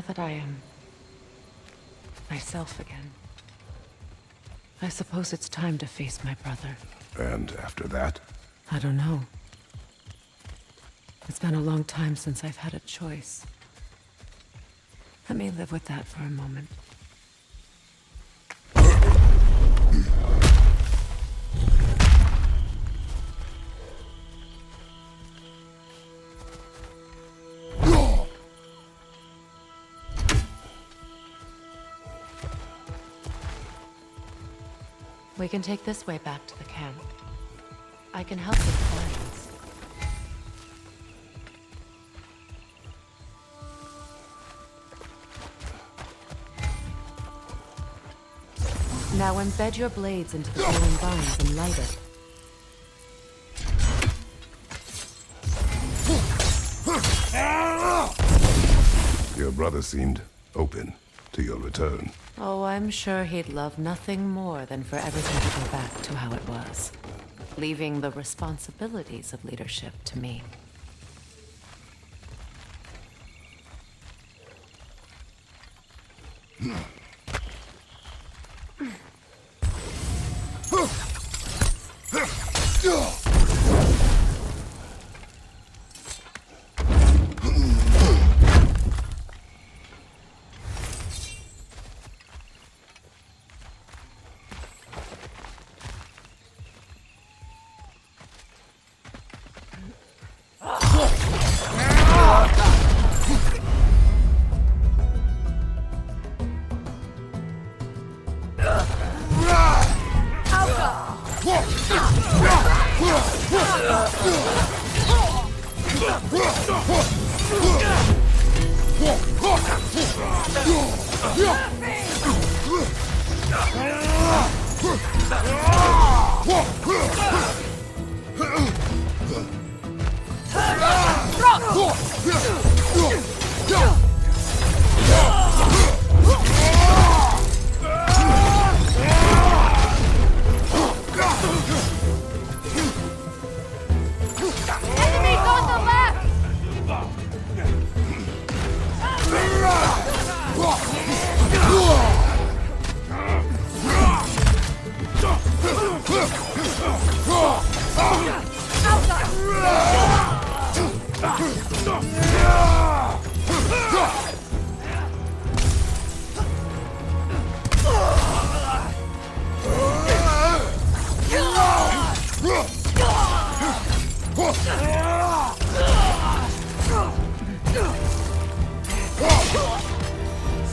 that I am myself again, I suppose it's time to face my brother. And after that? I don't know. It's been a long time since I've had a choice. Let me live with that for a moment. We can take this way back to the camp. I can help with plans. Now embed your blades into the glowing vines and light it. Your brother seemed open to your return. Oh, I'm sure he'd love nothing more than for everything to go back to how it was, leaving the responsibilities of leadership to me.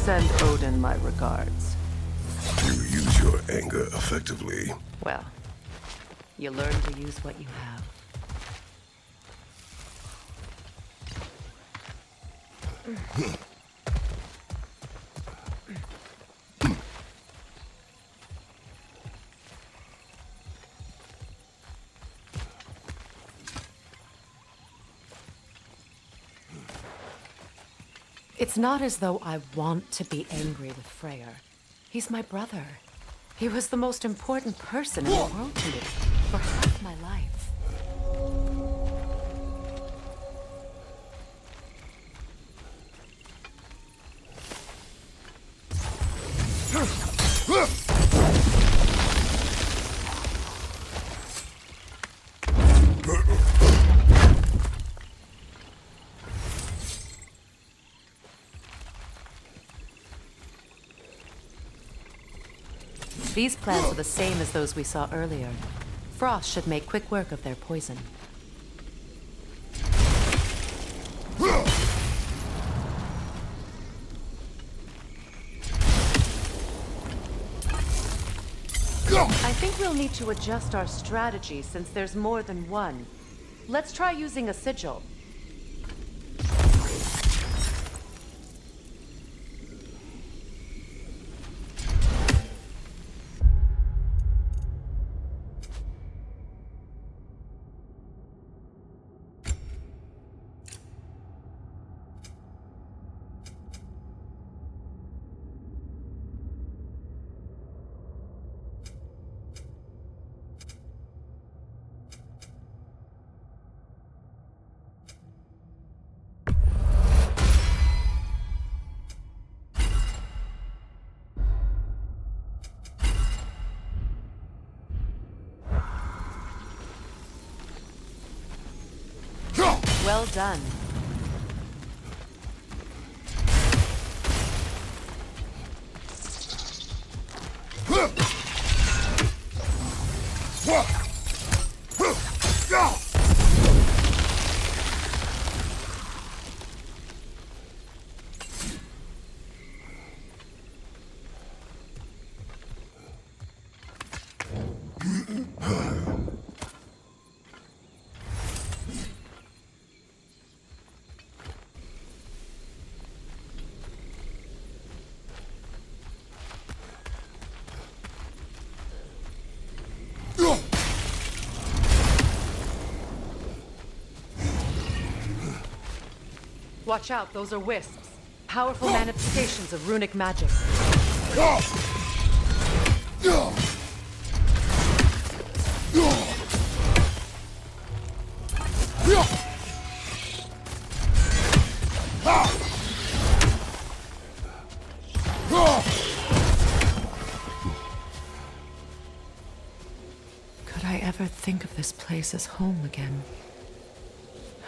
Send Odin my regards. You use your anger effectively. Well, you learn to use what you have. It's not as though I want to be angry with Freyr. He's my brother. He was the most important person in the world to me for half my life. These plants are the same as those we saw earlier. Frost should make quick work of their poison. I think we'll need to adjust our strategy since there's more than one. Let's try using a sigil. Well done. Watch out, those are wisps. Powerful manifestations of runic magic. Could I ever think of this place as home again?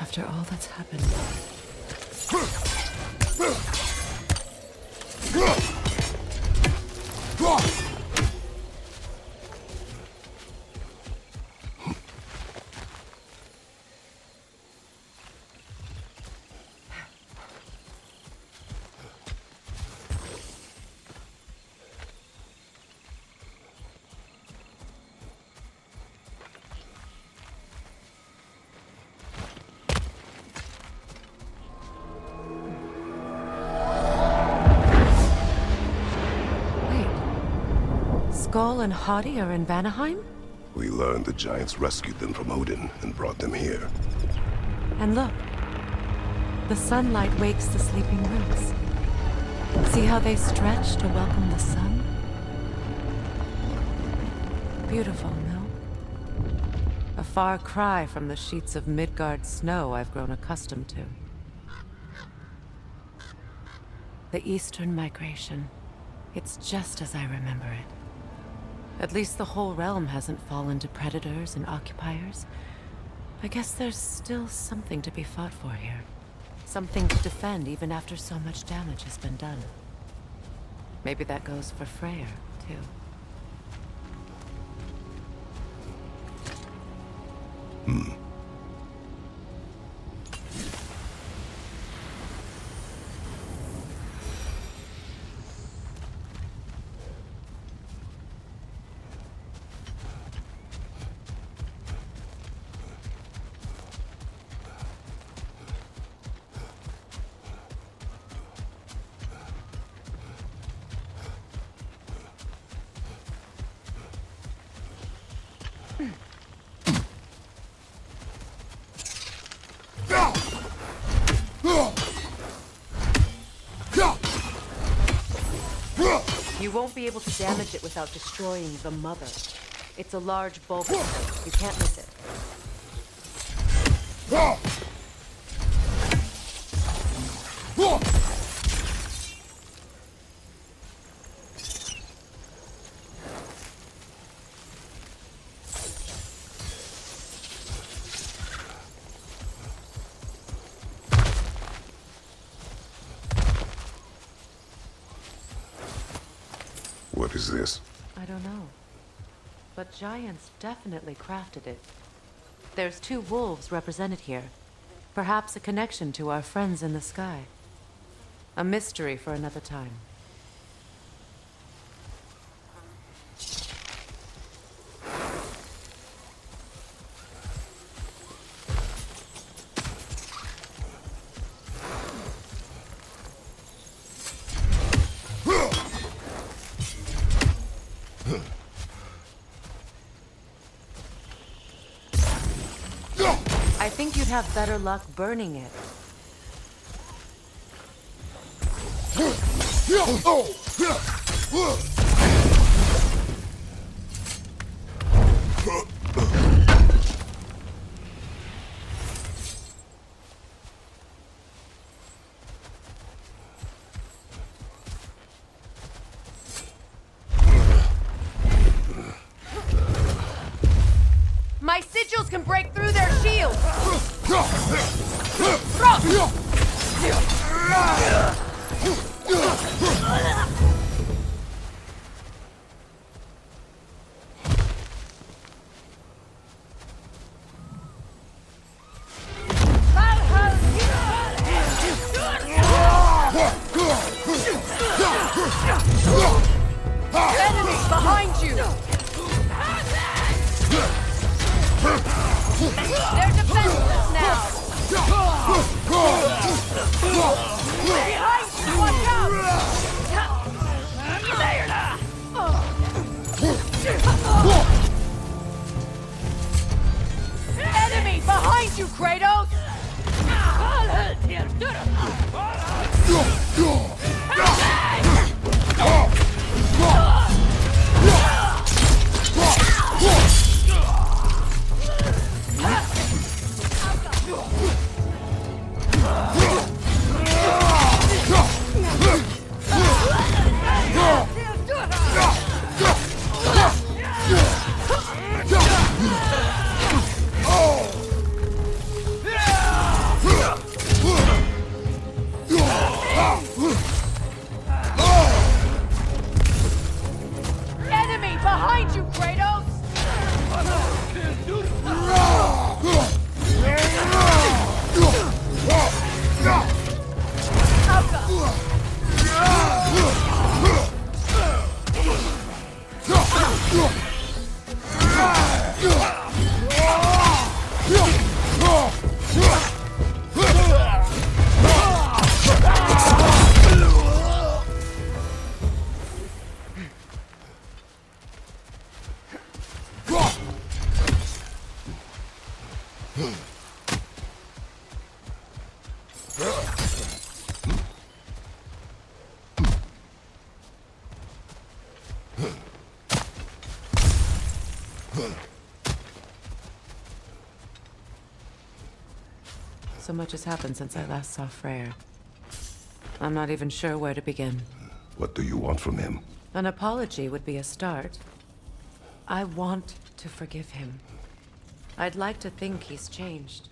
After all that's happened. Skull and Hadi are in Vanaheim? We learned the giants rescued them from Odin and brought them here. And look, the sunlight wakes the sleeping roots. See how they stretch to welcome the sun? Beautiful, no? A far cry from the sheets of Midgard snow I've grown accustomed to. The Eastern Migration. It's just as I remember it. At least the whole realm hasn't fallen to predators and occupiers. I guess there's still something to be fought for here. Something to defend even after so much damage has been done. Maybe that goes for Freyr, too. You won't be able to damage it without destroying the mother. It's a large bulk. You can't miss it. What is this? I don't know. But giants definitely crafted it. There's 2 wolves represented here. Perhaps a connection to our friends in the sky. A mystery for another time. I think you'd have better luck burning it. My sigils can break through their shields! Enemies behind you! They're defenseless now! Behind you! Watch out! Enemy behind you, Kratos! Enemy behind you, Kratos! So much has happened since I last saw Freyr. I'm not even sure where to begin. What do you want from him? An apology would be a start. I want to forgive him. I'd like to think he's changed.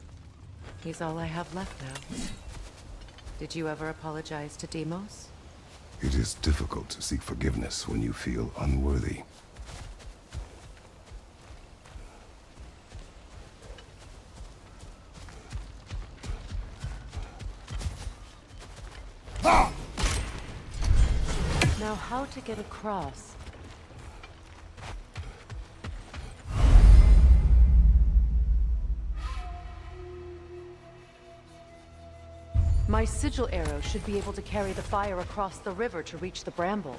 He's all I have left now. Did you ever apologize to Deimos? It is difficult to seek forgiveness when you feel unworthy. Now, how to get across? My sigil arrow should be able to carry the fire across the river to reach the bramble.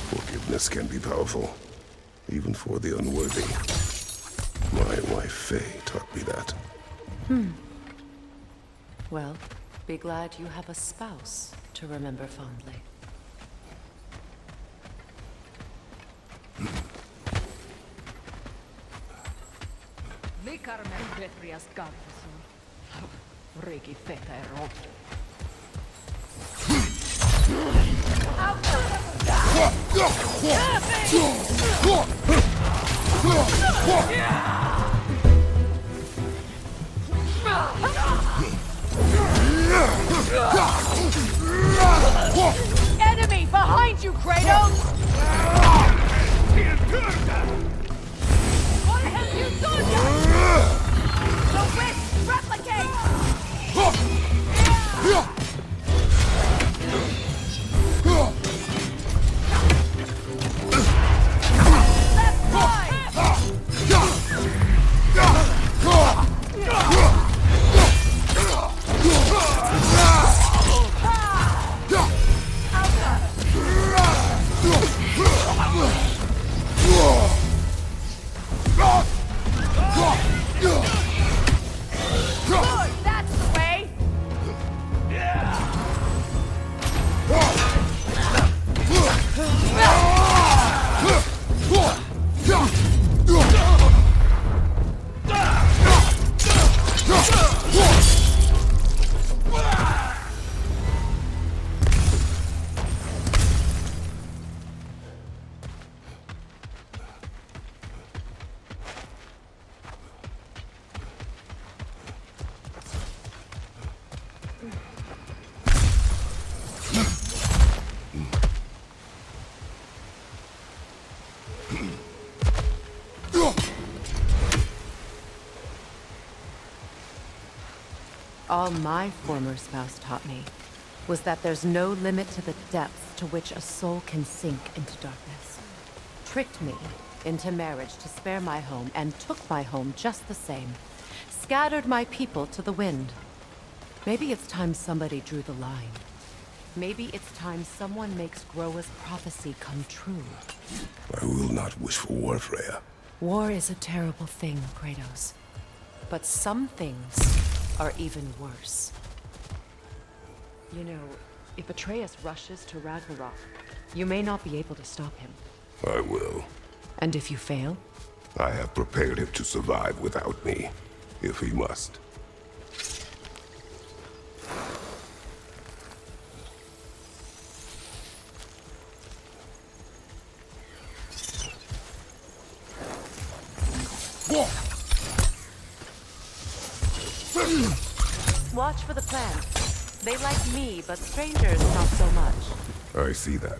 Forgiveness can be powerful, even for the unworthy. My wife Faye taught me that. Well, be glad you have a spouse to remember fondly. Enemy behind you, Kratos! What have you done? The witch, replicate! Left side! All my former spouse taught me was that there's no limit to the depths to which a soul can sink into darkness. Tricked me into marriage to spare my home and took my home just the same. Scattered my people to the wind. Maybe it's time somebody drew the line. Maybe it's time someone makes Groa's prophecy come true. I will not wish for war, Freya. War is a terrible thing, Kratos. But some things are even worse. You know, if Atreus rushes to Ragnarok, you may not be able to stop him. I will. And if you fail? I have prepared him to survive without me, if he must. Watch for the plants. They like me, but strangers not so much. I see that.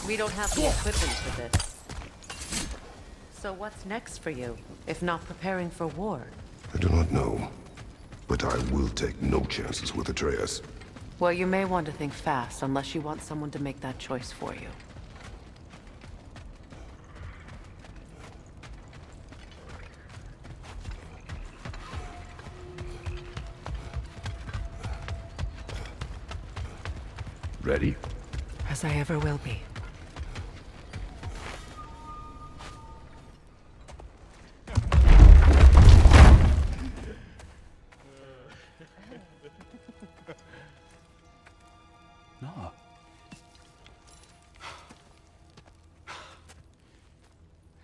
We don't have the equipment for this. So what's next for you, if not preparing for war? I do not know, but I will take no chances with Atreus. Well, you may want to think fast, unless you want someone to make that choice for you. Ready? As I ever will be. No.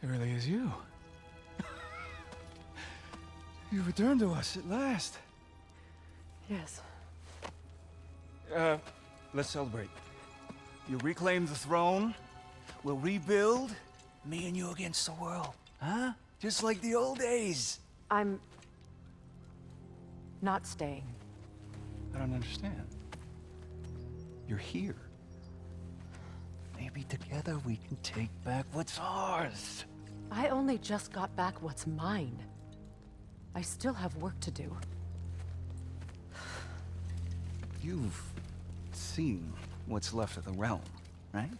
It really is you. You returned to us at last. Yes. Let's celebrate. You reclaim the throne. We'll rebuild. Me and you against the world. Huh? Just like the old days. I'm... not staying. I don't understand. You're here. Maybe together we can take back what's ours. I only just got back what's mine. I still have work to do. You've seen what's left of the realm, right?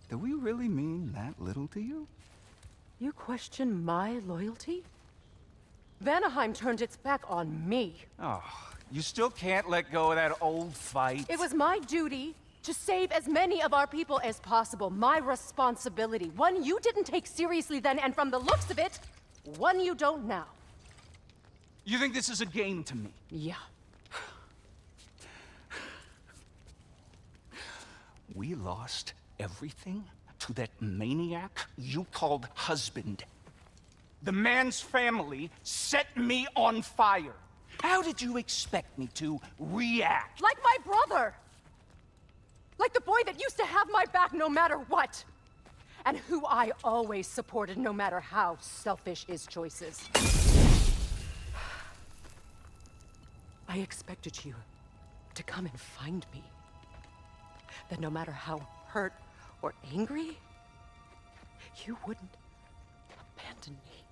Do we really mean that little to you? You question my loyalty? Vanaheim turned its back on me. Oh, you still can't let go of that old fight? It was my duty to save as many of our people as possible. My responsibility. One you didn't take seriously then, and from the looks of it, one you don't now. You think this is a game to me? Yeah. We lost everything to that maniac you called husband. The man's family set me on fire. How did you expect me to react? Like my brother! Like the boy that used to have my back no matter what! and who I always supported, no matter how selfish his choices. I expected you to come and find me. That no matter how hurt or angry, you wouldn't abandon me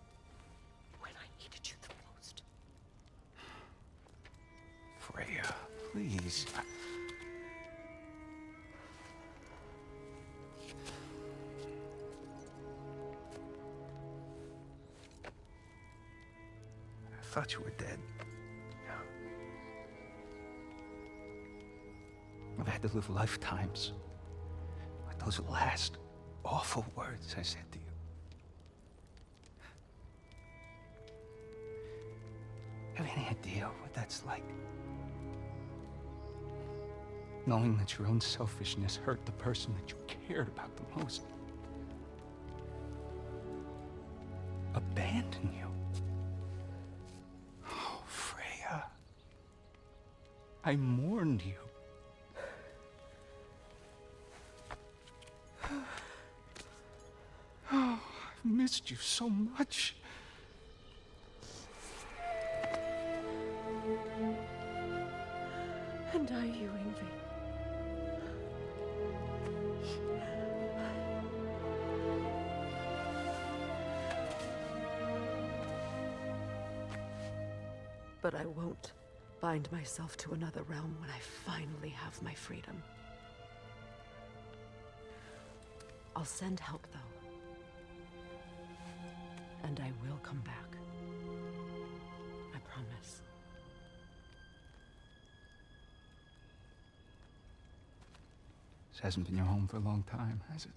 when I needed you the most. Freya, please. I thought you were dead. I've had to live lifetimes with those last awful words I said to you. Have any idea what that's like? Knowing that your own selfishness hurt the person that you cared about the most. Abandon you. Oh, Freya. I mourned you. Oh, I've missed you so much. And I you, Ingvi. But I won't bind myself to another realm when I finally have my freedom. I'll send help, though. And I will come back. I promise. This hasn't been your home for a long time, has it?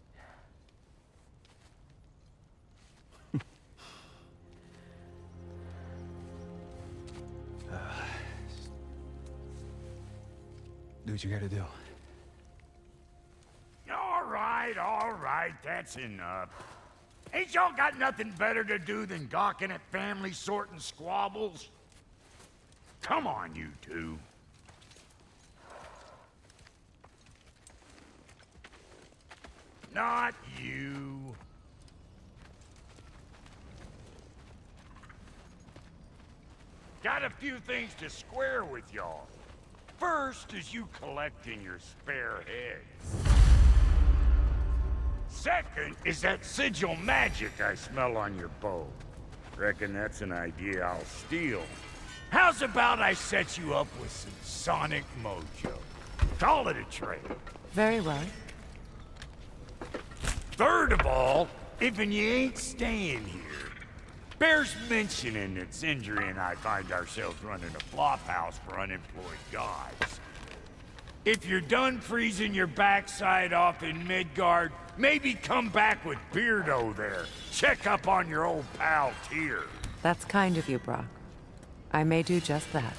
Do what you gotta do. All right, that's enough. Ain't y'all got nothing better to do than gawking at family sorting squabbles? Come on, you two. Not you. Got a few things to square with y'all. First is you collecting your spare heads. Second is that sigil magic I smell on your bow. Reckon that's an idea I'll steal. How's about I set you up with some sonic mojo? Call it a trade. Very well. Third of all, if you ain't staying here, bears mentioning that Sindri and I find ourselves running a flop house for unemployed guys. If you're done freezing your backside off in Midgard, maybe come back with Beardo there. Check up on your old pal Tyr. That's kind of you, Brock. I may do just that.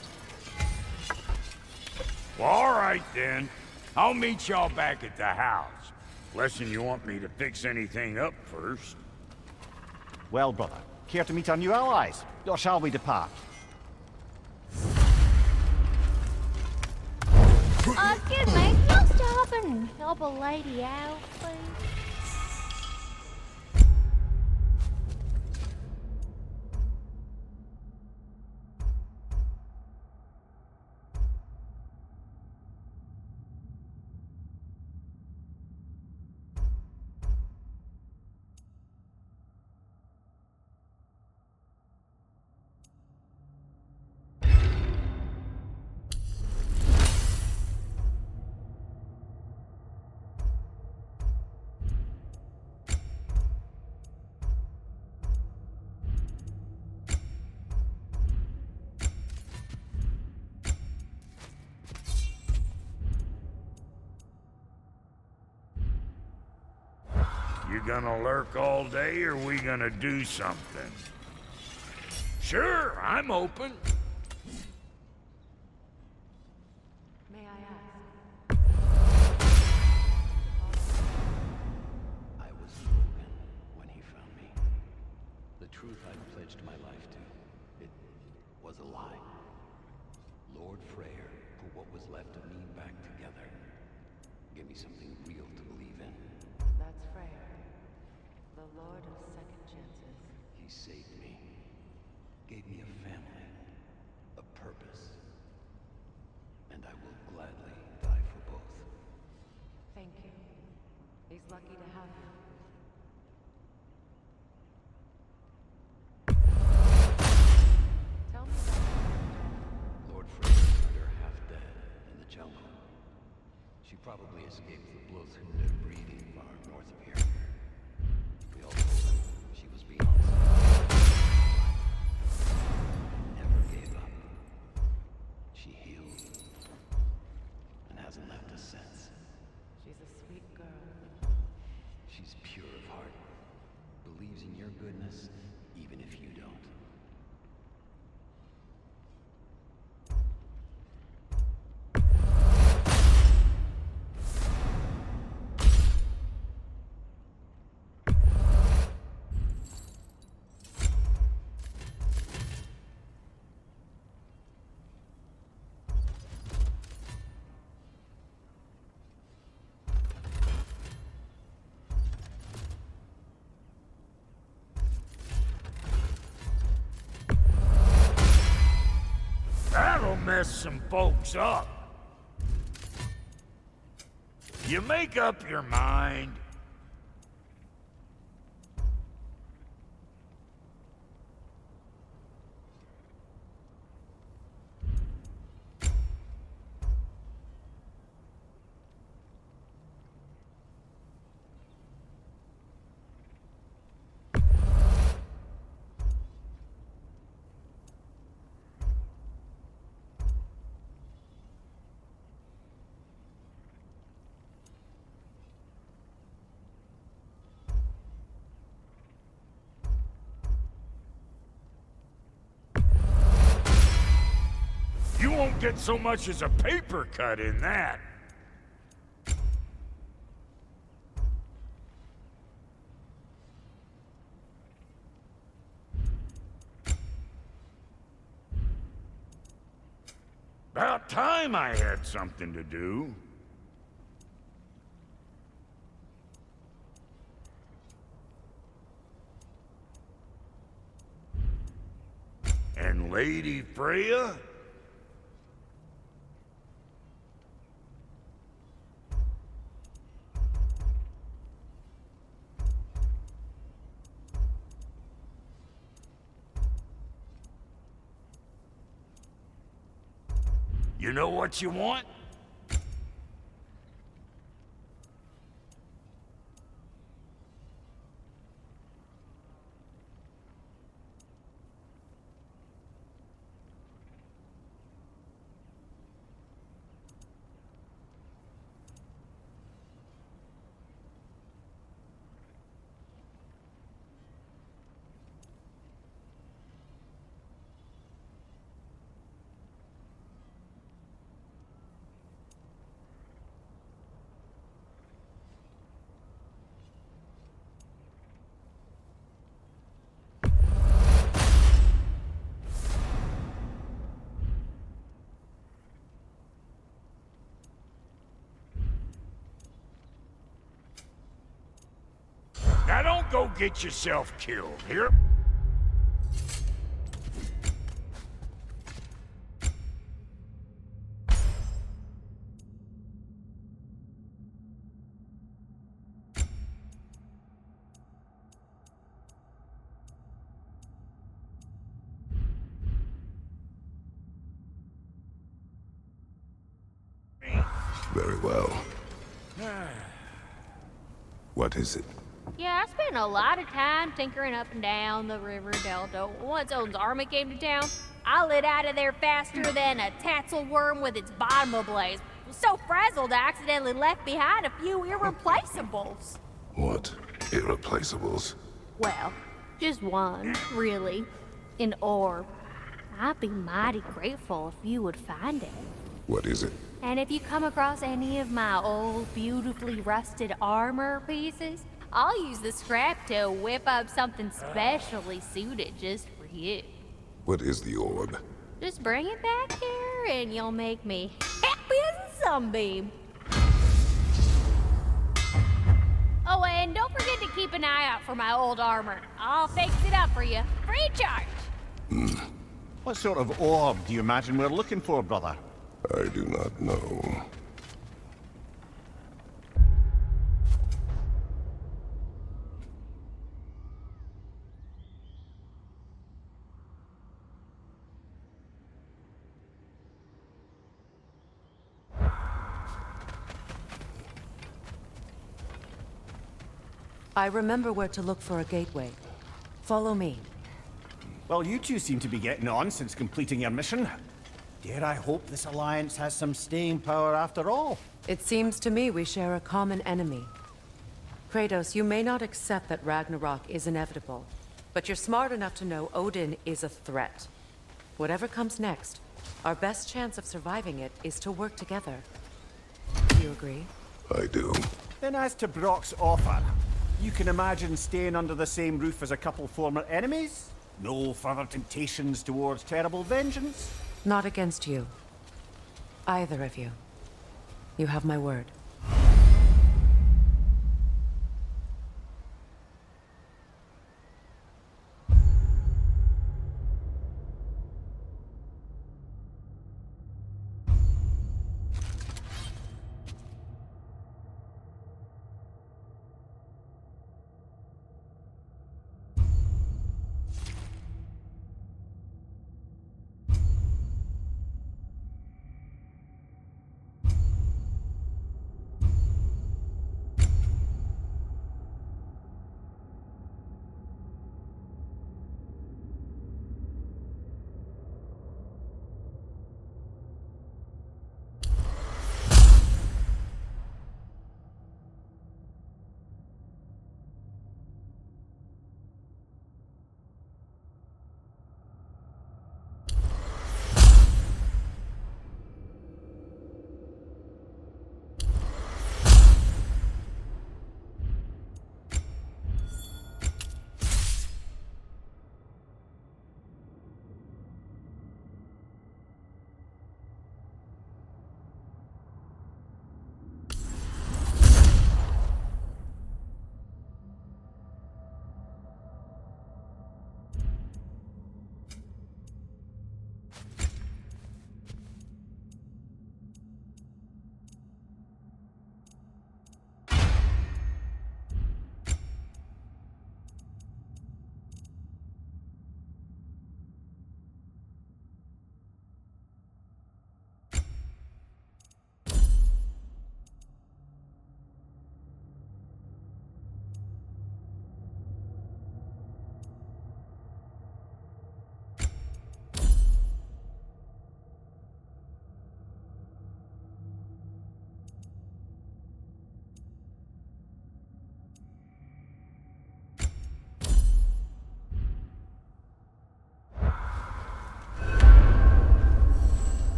Well, all right then. I'll meet y'all back at the house. Unless you want me to fix anything up first. Well, brother, care to meet our new allies? Or shall we depart? Excuse me, can I stop and help a lady out, please? You gonna lurk all day, or we gonna do something? Sure, I'm open. May I ask? I was broken when he found me. The truth I'd pledged my life to, it was a lie. Lord Freyr put what was left of me back together. Give me something real to believe in. That's Freya. The Lord of Second Chances. He saved me, gave me a family, a purpose, and I will gladly die for both. Thank you. He's lucky to have you. Tell me about Lord Frey found her half dead in the jungle. She probably escaped the Blothunde breeding farm north of here. We all told her she was beyond saving. Never gave up. She healed and hasn't left us since. She's a sweet girl. She's pure of heart, believes in your goodness, even if you don't. That'll mess some folks up. You make up your mind. You won't get so much as a paper cut in that. About time I had something to do. And Lady Freya? You know what you want? Now don't go get yourself killed, here? Very well. What is it? Yeah, I spent a lot of time tinkering up and down the river delta. Once Odin's army came to town, I lit out of there faster than a tassel worm with its bottom ablaze. Was so frazzled I accidentally left behind a few irreplaceables. What? Irreplaceables? Well, just one, really. An orb. I'd be mighty grateful if you would find it. What is it? And if you come across any of my old, beautifully rusted armor pieces, I'll use the scrap to whip up something specially suited just for you. What is the orb? Just bring it back here and you'll make me happy as a sunbeam. Oh, and don't forget to keep an eye out for my old armor. I'll fix it up for you, free charge. What sort of orb do you imagine we're looking for, brother? I do not know. I remember where to look for a gateway. Follow me. Well, you two seem to be getting on since completing your mission. Dare I hope this alliance has some staying power after all? It seems to me we share a common enemy. Kratos, you may not accept that Ragnarok is inevitable, but you're smart enough to know Odin is a threat. Whatever comes next, our best chance of surviving it is to work together. Do you agree? I do. Then as to Brock's offer, you can imagine staying under the same roof as a couple former enemies? No further temptations towards terrible vengeance? Not against you. Either of you. You have my word.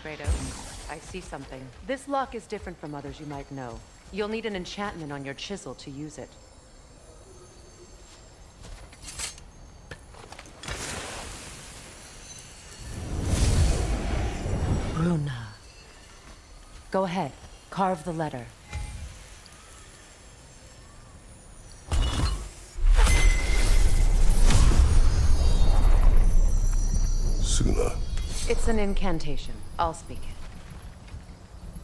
Kratos, I see something. This lock is different from others you might know. You'll need an enchantment on your chisel to use it. Bruna. Go ahead, carve the letter. Suna. It's an incantation. I'll speak it.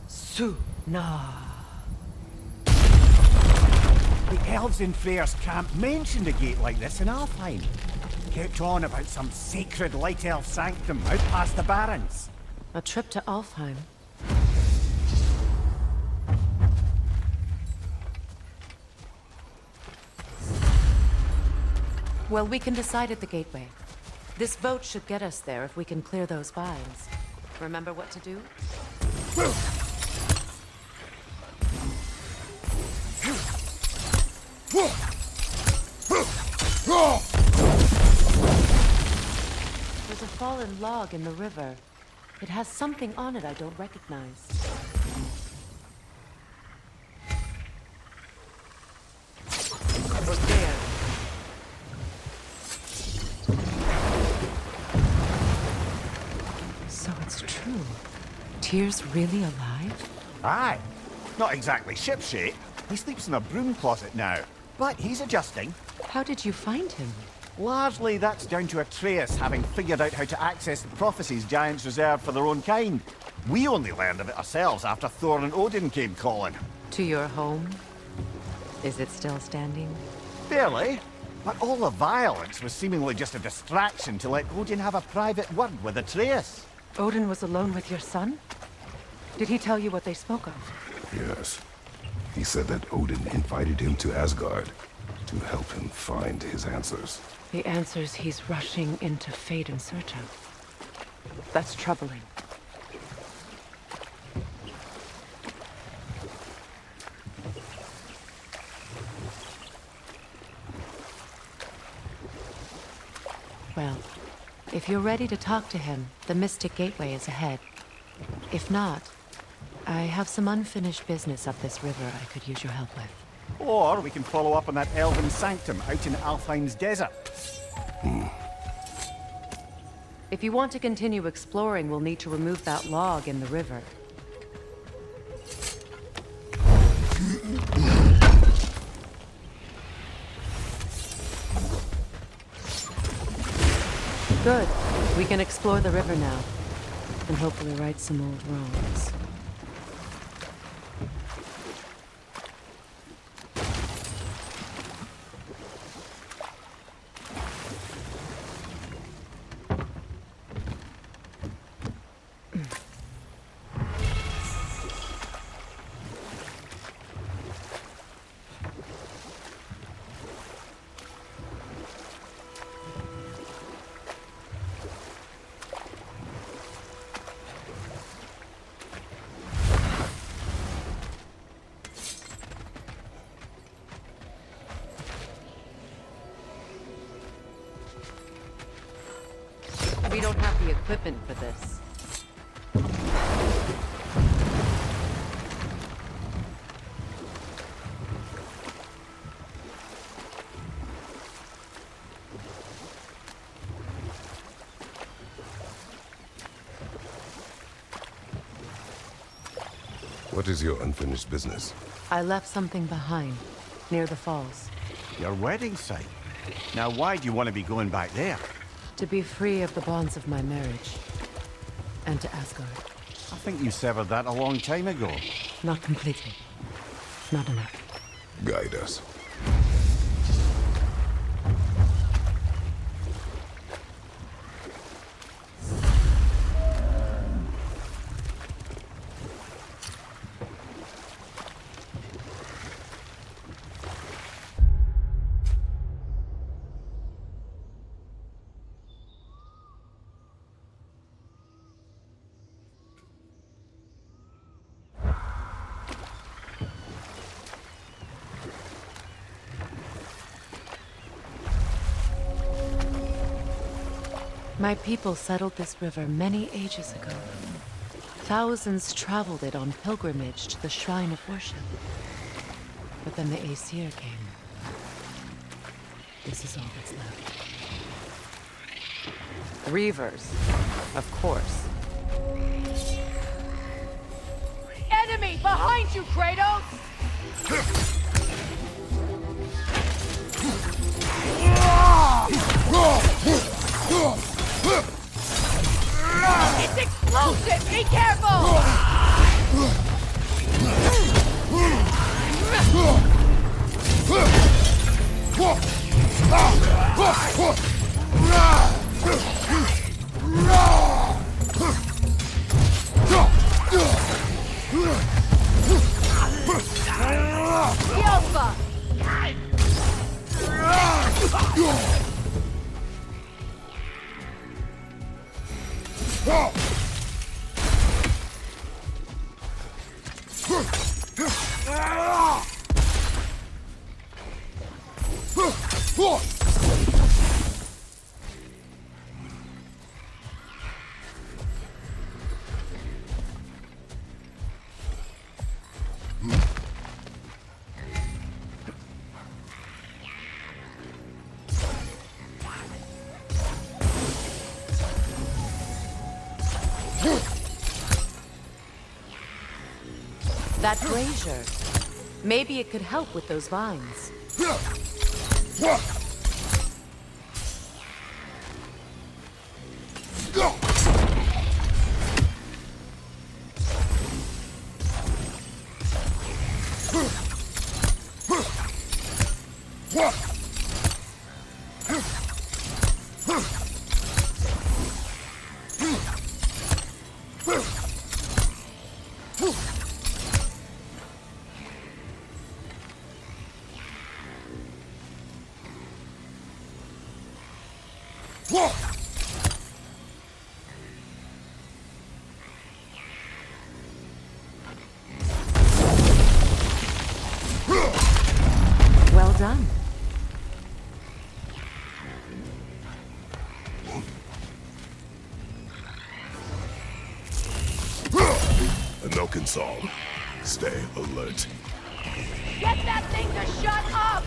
Suna. The elves in Freyr's camp mentioned a gate like this in Alfheim. Kept on about some sacred light elf sanctum out past the Barrens. A trip to Alfheim. Well, we can decide at the gateway. This boat should get us there if we can clear those vines. Remember what to do? There's a fallen log in the river. It has something on it I don't recognize. Over there. So it's true. Tyr's really alive? Aye. Not exactly shipshape. He sleeps in a broom closet now. But he's adjusting. How did you find him? Largely, that's down to Atreus having figured out how to access the prophecies giants reserve for their own kind. We only learned of it ourselves after Thor and Odin came calling. To your home? Is it still standing? Barely. But all the violence was seemingly just a distraction to let Odin have a private word with Atreus. Odin was alone with your son? Did he tell you what they spoke of? Yes. He said that Odin invited him to Asgard to help him find his answers. The answers he's rushing into fate in search of. That's troubling. Well, if you're ready to talk to him, the Mystic Gateway is ahead. If not, I have some unfinished business up this river I could use your help with. Or we can follow up on that elven sanctum out in Alfheim's desert. If you want to continue exploring, we'll need to remove that log in the river. Good. We can explore the river now, and hopefully right some old wrongs. We don't have the equipment for this. What is your unfinished business? I left something behind, near the falls. Your wedding site. Now why do you want to be going back there? To be free of the bonds of my marriage. And to Asgard. I think you severed that a long time ago. Not completely. Not enough. Guide us. My people settled this river many ages ago. Thousands traveled it on pilgrimage to the shrine of worship. But then the Aesir came. This is all that's left. Reavers, of course. Enemy behind you, Kratos! It's explosive! Be careful! Alpha! That brazier. Maybe it could help with those vines. Well done. A milking song. Stay alert. Get that thing to shut up!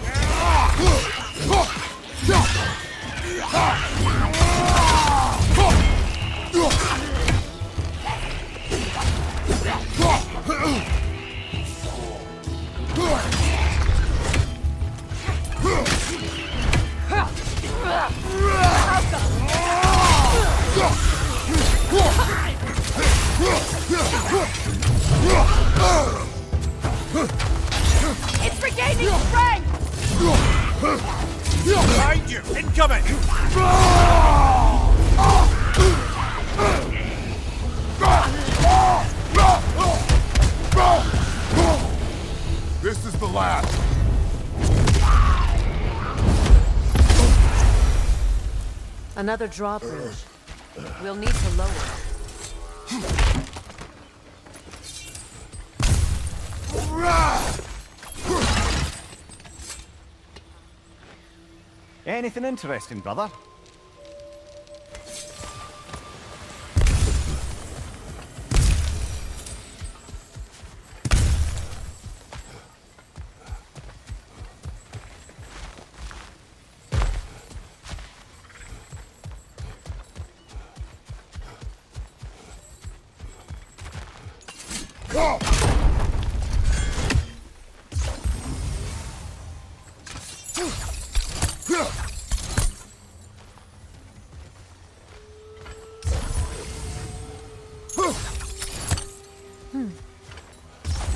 It's regaining strength! Behind you! Incoming! This is the last. Another drawbridge. We'll need to lower it. Anything interesting, brother?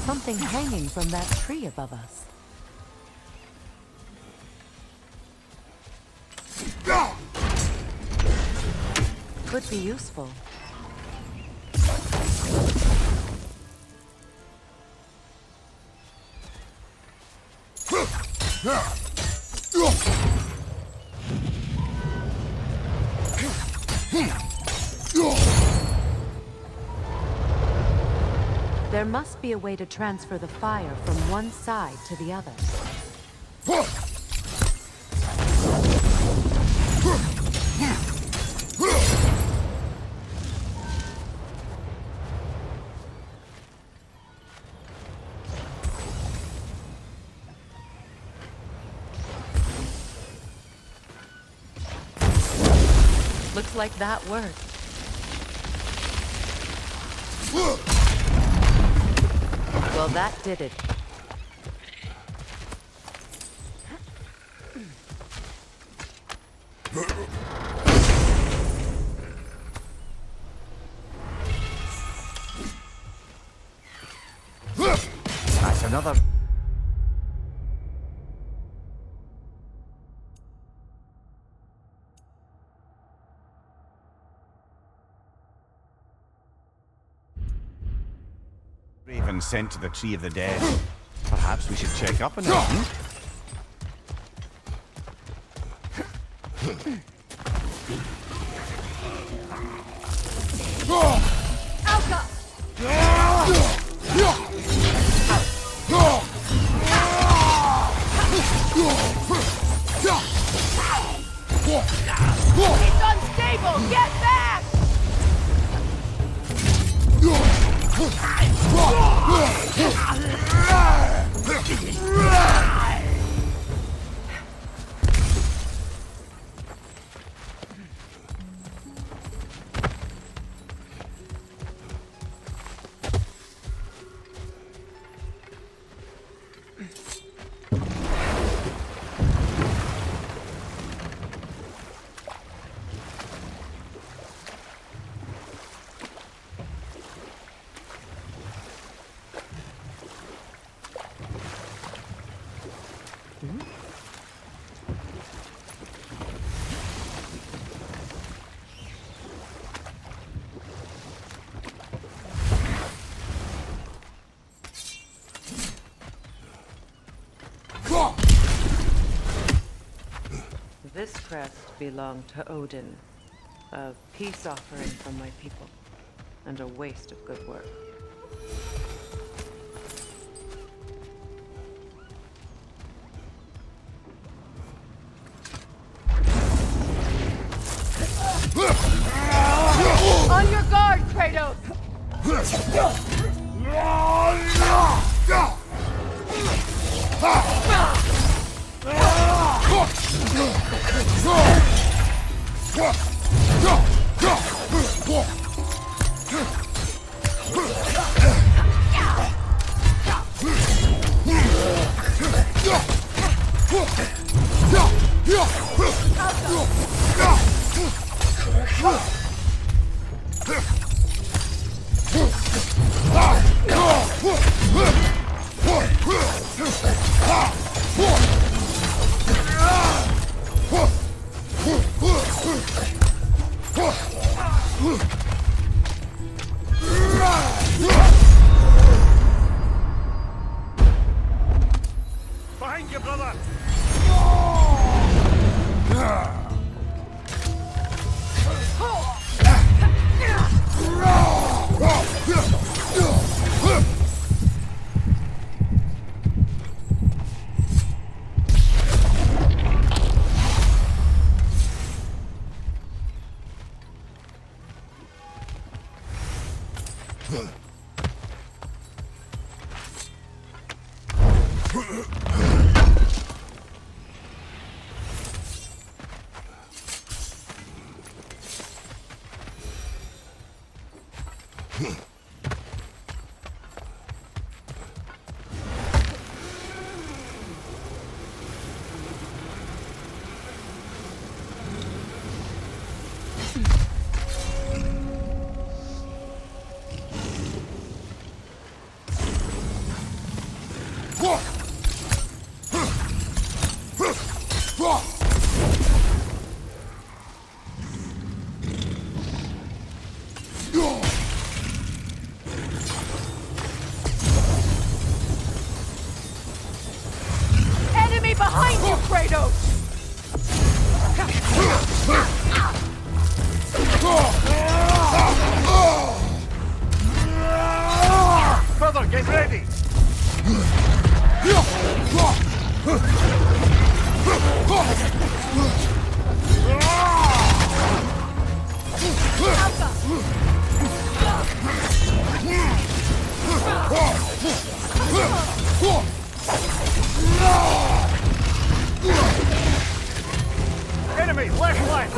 Something hanging from that tree above us. Could be useful. There must be a way to transfer the fire from one side to the other. Looks like that worked. Well, that did it. That's another. Raven sent to the Tree of the Dead. Perhaps we should check up on it. It's unstable! Get back! This crest belonged to Odin. A peace offering from my people. And a waste of good work. On your guard, Kratos! Behind you, brother! Enemy behind you, Kratos! Brother, get ready! Enemy, left flank!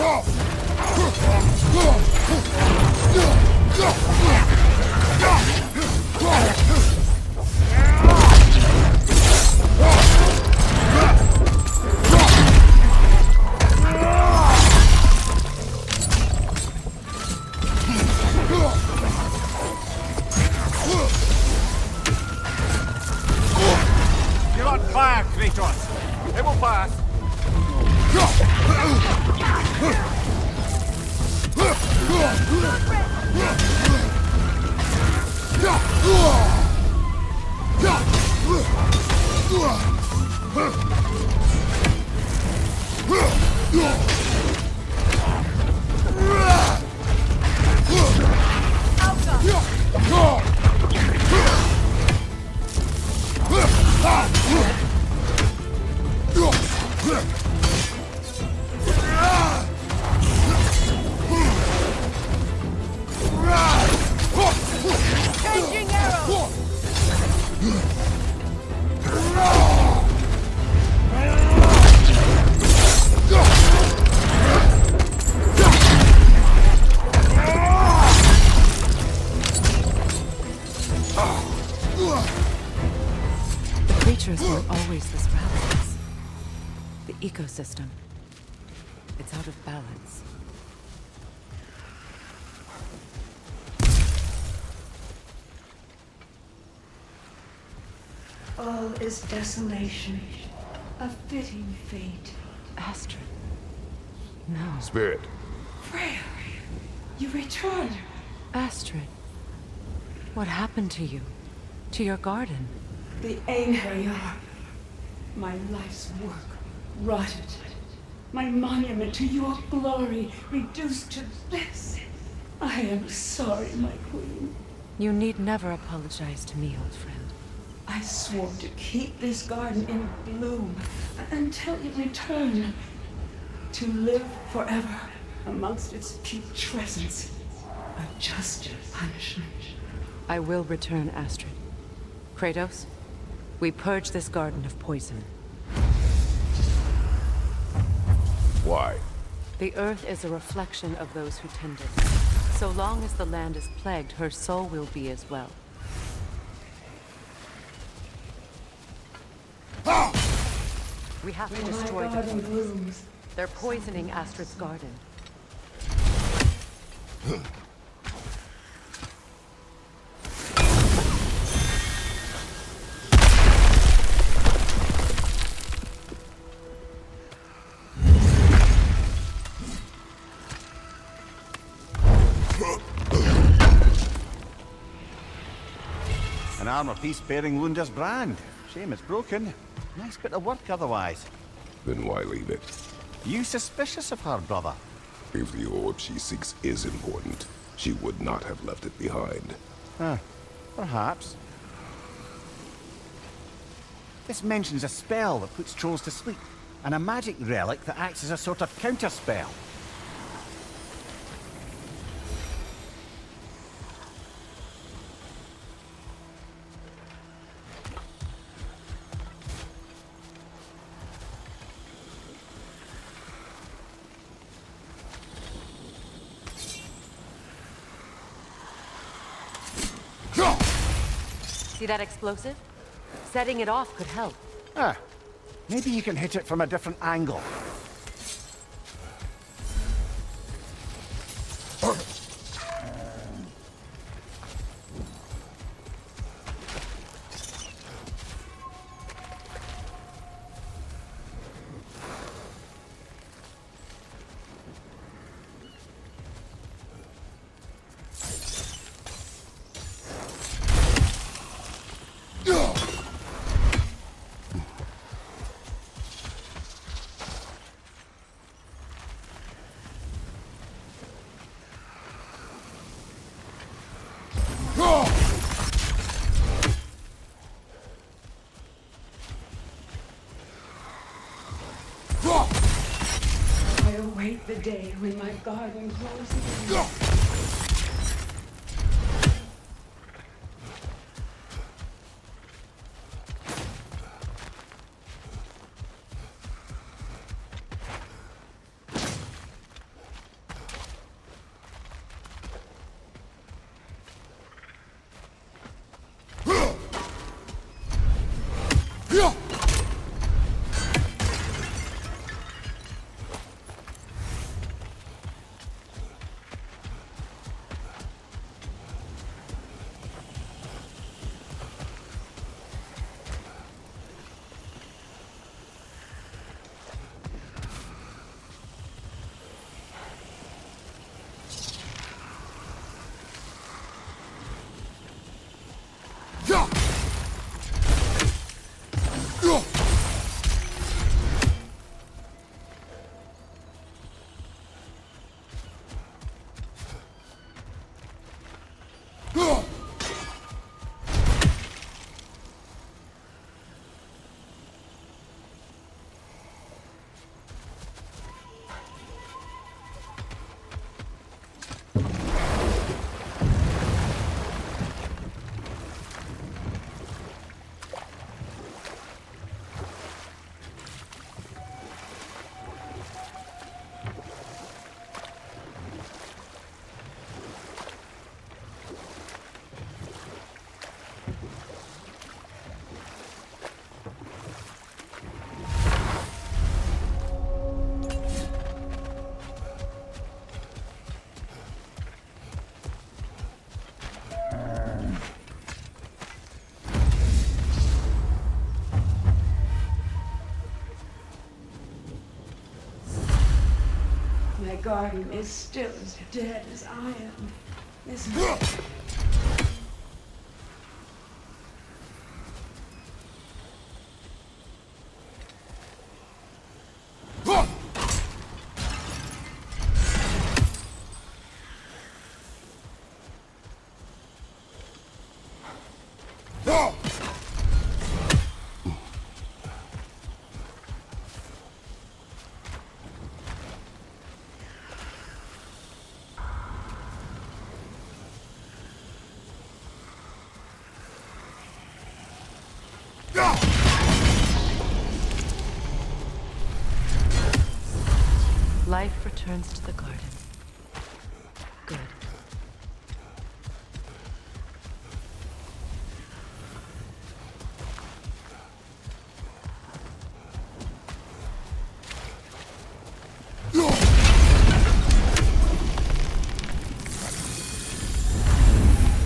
You're on fire, Kratos! It will pass! Changing arrows! The creatures weren't always this ravenous. The ecosystem. It's out of balance. All is desolation, a fitting fate. Astrid. No. Spirit. Freya, you return. Astrid. What happened to you? To your garden? The Einherjar, my life's work, rotted. My monument to your glory reduced to this. I am sorry, my queen. You need never apologize to me, old friend. I swore to keep this garden in bloom until you return. To live forever amongst its putrescence. A just punishment. I will return, Astrid. Kratos, we purge this garden of poison. Why? The earth is a reflection of those who tend it. So long as the land is plagued, her soul will be as well. We have to destroy the garden poison. blooms. They're poisoning Astrid's garden. An armor piece bearing Lunda's brand. Shame it's broken. Nice bit of work otherwise. Then why leave it? You suspicious of her, brother? If the orb she seeks is important, she would not have left it behind. Perhaps. This mentions a spell that puts trolls to sleep, and a magic relic that acts as a sort of counter-spell. See that explosive? Setting it off could help. Maybe you can hit it from a different angle. I await the day when my garden grows again. My garden is still as dead as I am, isn't it? Life returns to the garden. Good.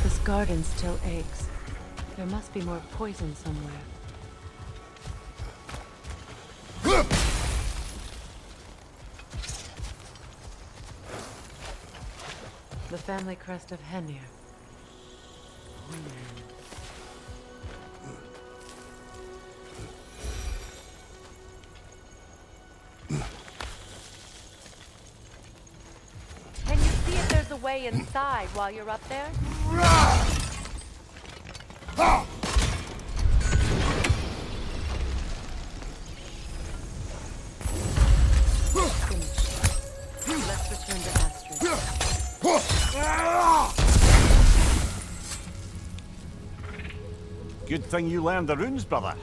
This garden still aches. There must be more poison somewhere. The family crest of Henir. Can you see if there's a way inside while you're up there? Finished. Let's return to Astrid. Good thing you learned the runes, brother.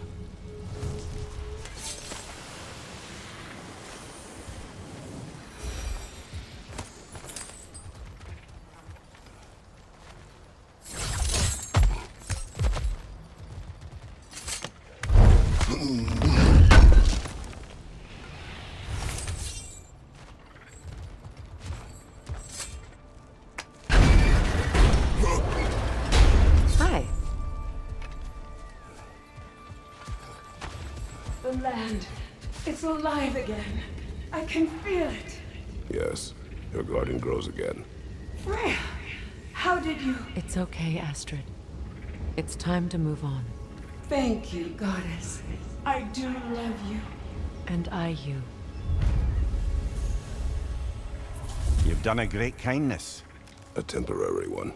Hi. The land. It's alive again. I can feel it. Yes, your garden grows again. Freya, how did you... It's okay, Astrid. It's time to move on. Thank you, goddess. I do love you. And I you. You've done a great kindness. A temporary one.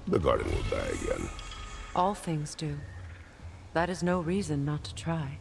The garden will die again. All things do. That is no reason not to try.